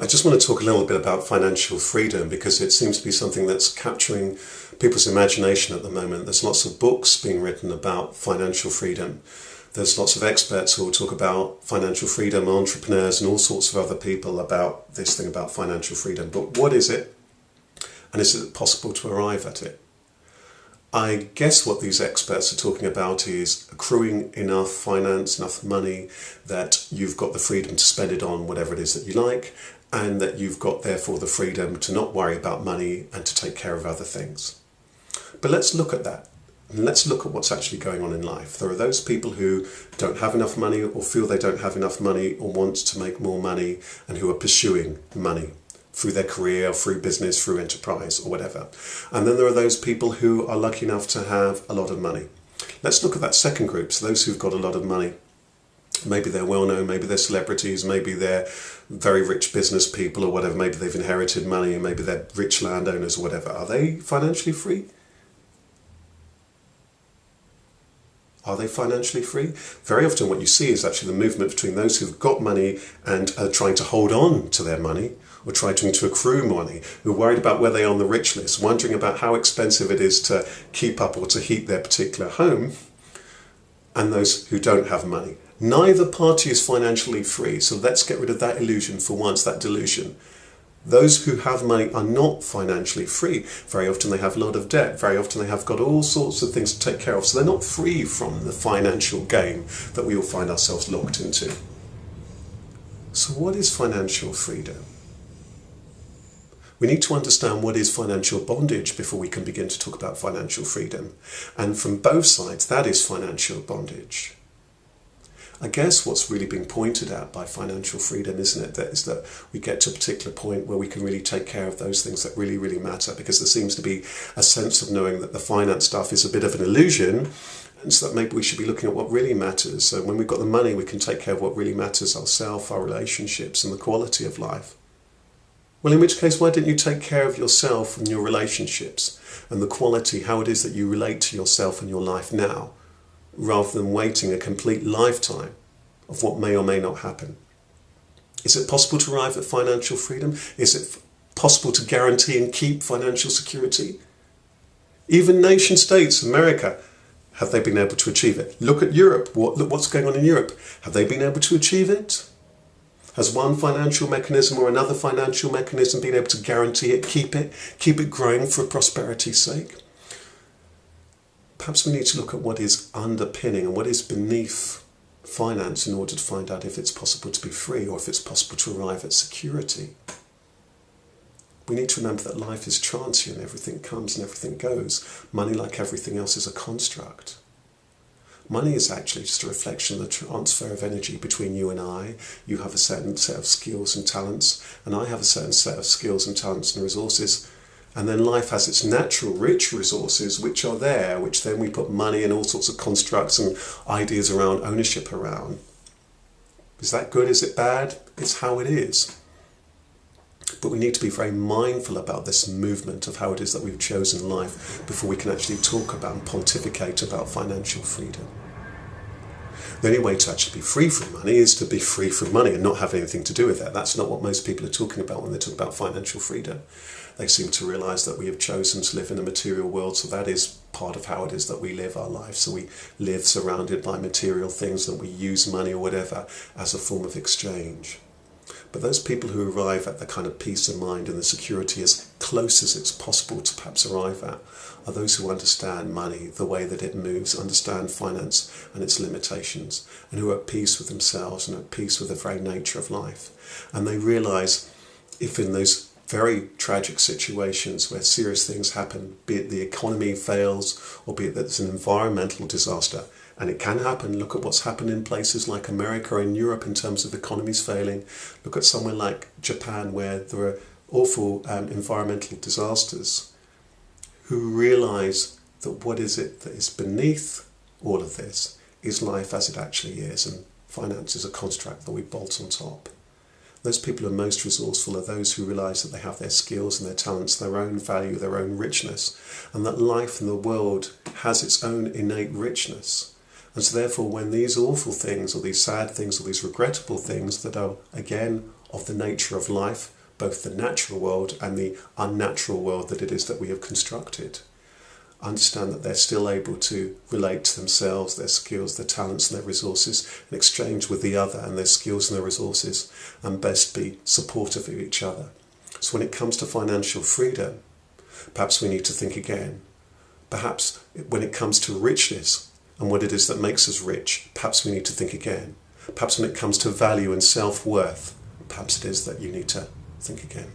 I just want to talk a little bit about financial freedom because it seems to be something that's capturing people's imagination at the moment. There's lots of books being written about financial freedom. There's lots of experts who will talk about financial freedom, entrepreneurs and all sorts of other people about this thing about financial freedom. But what is it? And is it possible to arrive at it? I guess what these experts are talking about is accruing enough finance, enough money that you've got the freedom to spend it on whatever it is that you like, and that you've got therefore the freedom to not worry about money and to take care of other things. But let's look at that. And let's look at what's actually going on in life. There are those people who don't have enough money or feel they don't have enough money or want to make more money and who are pursuing money through their career, through business, through enterprise or whatever. And then there are those people who are lucky enough to have a lot of money. Let's look at that second group, so those who've got a lot of money. Maybe they're well known, maybe they're celebrities, maybe they're very rich business people or whatever, maybe they've inherited money and maybe they're rich landowners or whatever. Are they financially free? Are they financially free? Very often what you see is actually the movement between those who've got money and are trying to hold on to their money or trying to accrue money, who are worried about where they are on the rich list, wondering about how expensive it is to keep up or to heat their particular home, and those who don't have money. Neither party is financially free, so let's get rid of that illusion for once, that delusion. Those who have money are not financially free. Very often they have a lot of debt. Very often they have got all sorts of things to take care of. So they're not free from the financial game that we all find ourselves locked into. So what is financial freedom? We need to understand what is financial bondage before we can begin to talk about financial freedom. And from both sides, that is financial bondage. I guess what's really being pointed at by financial freedom, isn't it, is that we get to a particular point where we can really take care of those things that really, really matter, because there seems to be a sense of knowing that the finance stuff is a bit of an illusion, and so that maybe we should be looking at what really matters. So when we've got the money, we can take care of what really matters, ourselves, our relationships, and the quality of life. Well, in which case, why didn't you take care of yourself and your relationships and the quality, how it is that you relate to yourself and your life now, rather than waiting a complete lifetime of what may or may not happen? Is it possible to arrive at financial freedom? Is it possible to guarantee and keep financial security? Even nation states, America, have they been able to achieve it? Look at Europe. Look what's going on in Europe. Have they been able to achieve it? Has one financial mechanism or another financial mechanism been able to guarantee it, keep it growing for prosperity's sake? Perhaps we need to look at what is underpinning and what is beneath finance in order to find out if it's possible to be free or if it's possible to arrive at security. We need to remember that life is transient, everything comes and everything goes. Money, like everything else, is a construct. Money is actually just a reflection of the transfer of energy between you and I. You have a certain set of skills and talents, and I have a certain set of skills and talents and resources. And then life has its natural rich resources which are there, which then we put money and all sorts of constructs and ideas around ownership around. Is that good? Is it bad? It's how it is. But we need to be very mindful about this movement of how it is that we've chosen life before we can actually talk about and pontificate about financial freedom. The only way to actually be free from money is to be free from money and not have anything to do with that. That's not what most people are talking about when they talk about financial freedom. They seem to realise that we have chosen to live in a material world, so that is part of how it is that we live our life. So we live surrounded by material things, and we use money or whatever as a form of exchange. But those people who arrive at the kind of peace of mind and the security as close as it's possible to perhaps arrive at are those who understand money, the way that it moves, understand finance and its limitations, and who are at peace with themselves and at peace with the very nature of life. And they realise if in those very tragic situations where serious things happen, be it the economy fails or be it that it's an environmental disaster, and it can happen. Look at what's happened in places like America and Europe in terms of economies failing. Look at somewhere like Japan where there are awful environmental disasters. Who realise that what is it that is beneath all of this is life as it actually is, and finance is a construct that we bolt on top. Those people who are most resourceful are those who realise that they have their skills and their talents, their own value, their own richness, and that life in the world has its own innate richness. And so therefore when these awful things or these sad things or these regrettable things that are again of the nature of life, both the natural world and the unnatural world that it is that we have constructed. Understand that they're still able to relate to themselves, their skills, their talents and their resources, and exchange with the other and their skills and their resources, and best be supportive of each other. So when it comes to financial freedom, perhaps we need to think again. Perhaps when it comes to richness and what it is that makes us rich, perhaps we need to think again. Perhaps when it comes to value and self-worth, perhaps it is that you need to think again.